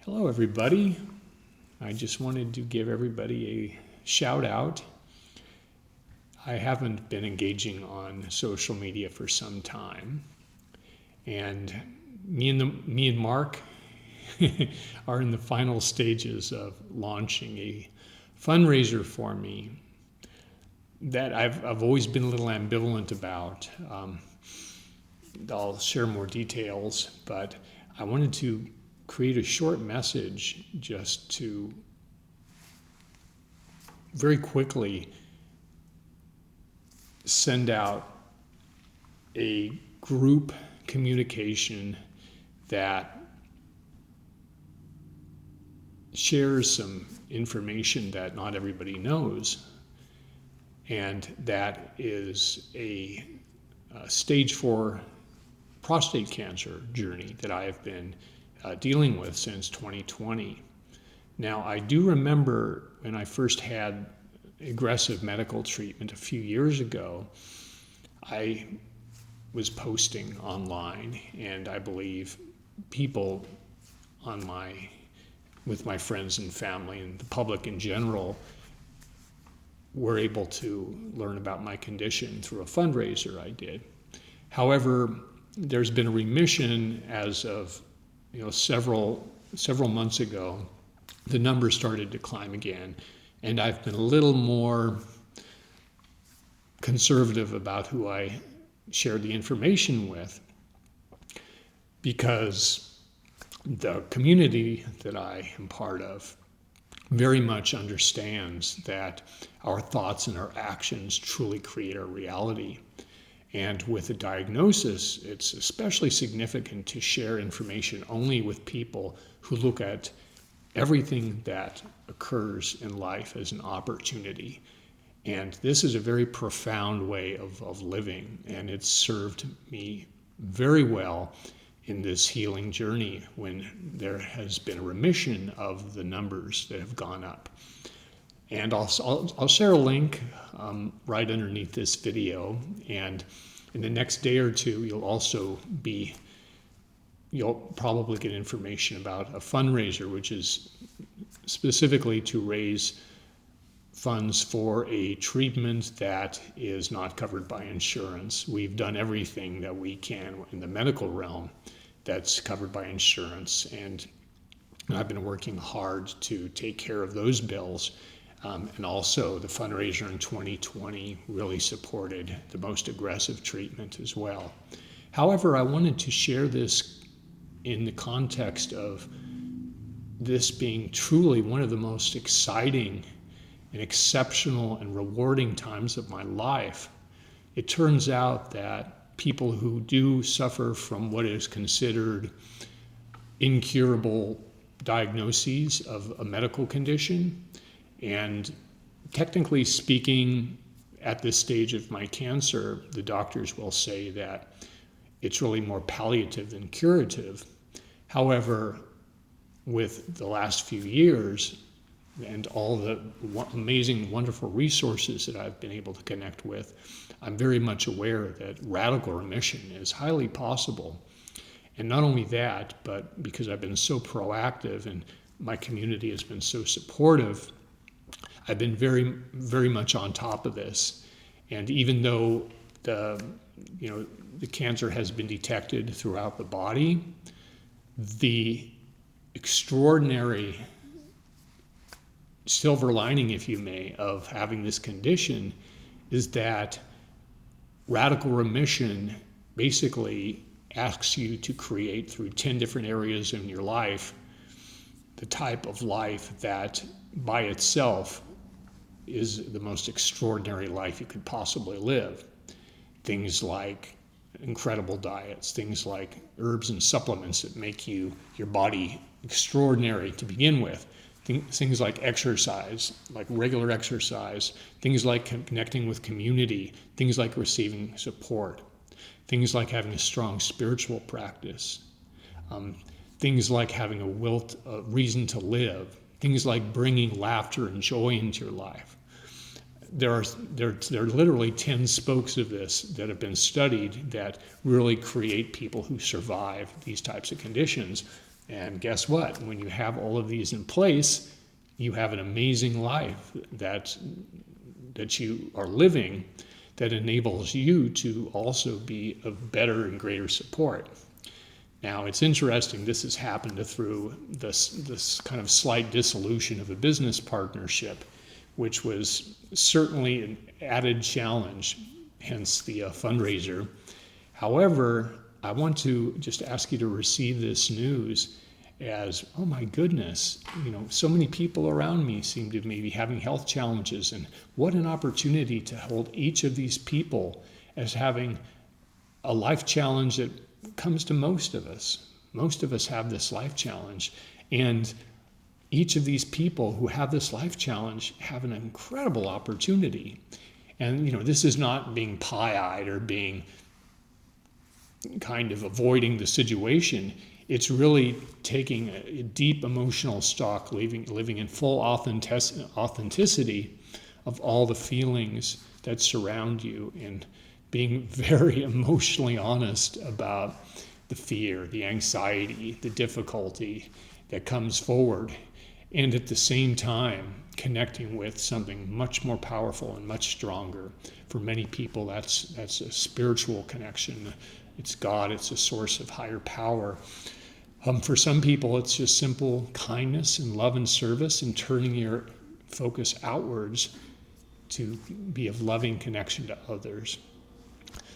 Hello, everybody. I just wanted to give everybody a shout out. I haven't been engaging on social media for some time, and me and Mark are in the final stages of launching a fundraiser for me that I've always been a little ambivalent about. I'll share more details, but I wanted to create a short message just to very quickly send out a group communication that shares some information that not everybody knows, and that is a stage 4 prostate cancer journey that I have been dealing with since 2020. Now, I do remember when I first had aggressive medical treatment a few years ago, I was posting online, and I believe people with my friends and family and the public in general were able to learn about my condition through a fundraiser I did. However, there's been a remission as of several months ago. The numbers started to climb again, and I've been a little more conservative about who I share the information with, because the community that I am part of very much understands that our thoughts and our actions truly create our reality. And with a diagnosis, it's especially significant to share information only with people who look at everything that occurs in life as an opportunity. And this is a very profound way of living, and it's served me very well in this healing journey when there has been a remission of the numbers that have gone up. And I'll share a link right underneath this video, and in the next day or two you'll probably get information about a fundraiser, which is specifically to raise funds for a treatment that is not covered by insurance. We've done everything that we can in the medical realm that's covered by insurance, and I've been working hard to take care of those bills. And also the fundraiser in 2020 really supported the most aggressive treatment as well. However, I wanted to share this in the context of this being truly one of the most exciting and exceptional and rewarding times of my life. It turns out that people who do suffer from what is considered incurable diagnoses of a medical condition, and technically speaking, at this stage of my cancer, the doctors will say that it's really more palliative than curative. However, with the last few years and all the amazing, wonderful resources that I've been able to connect with, I'm very much aware that radical remission is highly possible. And not only that, but because I've been so proactive and my community has been so supportive, I've been very, very much on top of this. And even though the cancer has been detected throughout the body, the extraordinary silver lining, if you may, of having this condition is that radical remission basically asks you to create through 10 different areas in your life the type of life that by itself is the most extraordinary life you could possibly live. Things like incredible diets, things like herbs and supplements that make your body extraordinary to begin with, things like exercise, like regular exercise, things like connecting with community, things like receiving support, things like having a strong spiritual practice, things like having a reason to live, things like bringing laughter and joy into your life. There are literally 10 spokes of this that have been studied that really create people who survive these types of conditions. And guess what? When you have all of these in place, you have an amazing life that you are living that enables you to also be of better and greater support. Now, it's interesting, this has happened through this kind of slight dissolution of a business partnership, which was certainly an added challenge, hence the fundraiser. However, I want to just ask you to receive this news as, oh my goodness, so many people around me seem to be having health challenges, and what an opportunity to hold each of these people as having a life challenge that comes to most of us. Most of us have this life challenge, and each of these people who have this life challenge have an incredible opportunity. And this is not being pie-eyed or being kind of avoiding the situation. It's really taking a deep emotional stock, living in full authenticity of all the feelings that surround you, and being very emotionally honest about the fear, the anxiety, the difficulty that comes forward, and at the same time connecting with something much more powerful and much stronger. For many people, that's a spiritual connection. It's God, it's a source of higher power. For some people, it's just simple kindness and love and service, and turning your focus outwards to be of loving connection to others.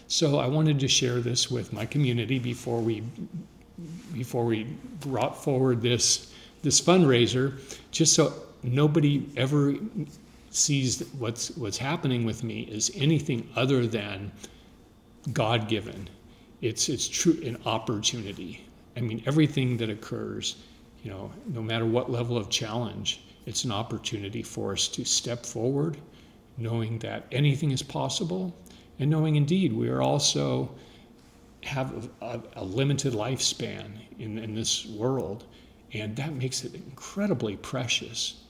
So I wanted to share this with my community before we brought forward this fundraiser, just so nobody ever sees what's happening with me as anything other than God-given. It's true, an opportunity. I mean, everything that occurs, no matter what level of challenge, it's an opportunity for us to step forward, knowing that anything is possible, and knowing indeed we are also have a limited lifespan in this world, and that makes it incredibly precious.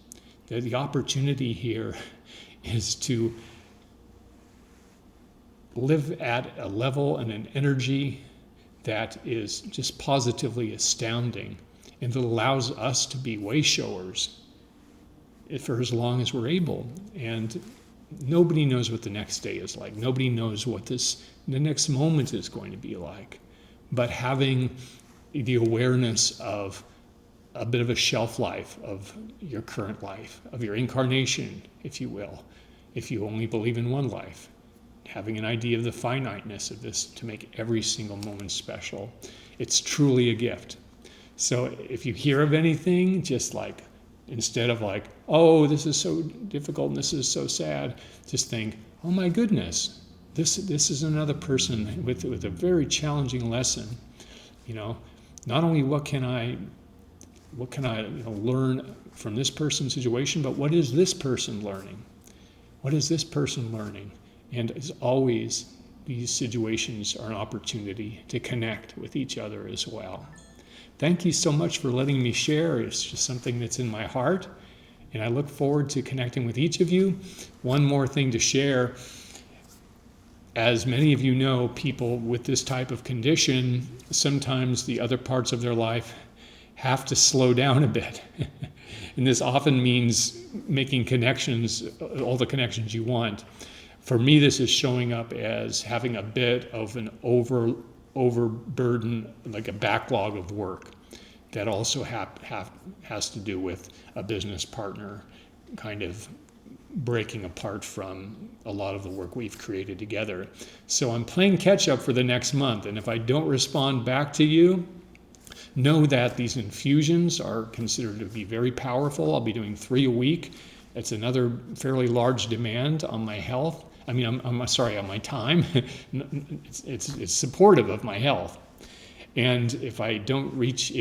The opportunity here is to live at a level and an energy that is just positively astounding, and that allows us to be way showers for as long as we're able. And nobody knows what the next day is like. Nobody knows what the next moment is going to be like. But having the awareness of a bit of a shelf life of your current life, of your incarnation, if you will, if you only believe in one life, having an idea of the finiteness of this to make every single moment special. It's truly a gift. So if you hear of anything, just instead of oh, this is so difficult and this is so sad, just think, oh my goodness, this is another person with a very challenging lesson. Not only what can I learn from this person's situation, but what is this person learning? What is this person learning? And as always, these situations are an opportunity to connect with each other as well. Thank you so much for letting me share. It's just something that's in my heart, and I look forward to connecting with each of you. One more thing to share. As many of you know, people with this type of condition, sometimes the other parts of their life have to slow down a bit. And this often means making connections, all the connections you want. For me, this is showing up as having a bit of an overburden, like a backlog of work that also has to do with a business partner kind of breaking apart from a lot of the work we've created together. So I'm playing catch up for the next month, and if I don't respond back to you, know that these infusions are considered to be very powerful. I'll be doing 3 a week. It's another fairly large demand on my health. I'm sorry, on my time. It's supportive of my health. And if I don't reach,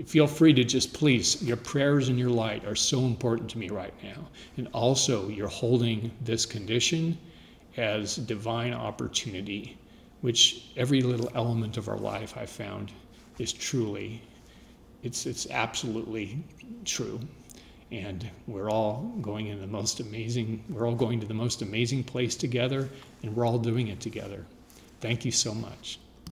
feel free to just please, your prayers and your light are so important to me right now. And also, you're holding this condition as divine opportunity, which every little element of our life I found is truly, it's absolutely true. And we're all going to the most amazing place together, and we're all doing it together. Thank you so much.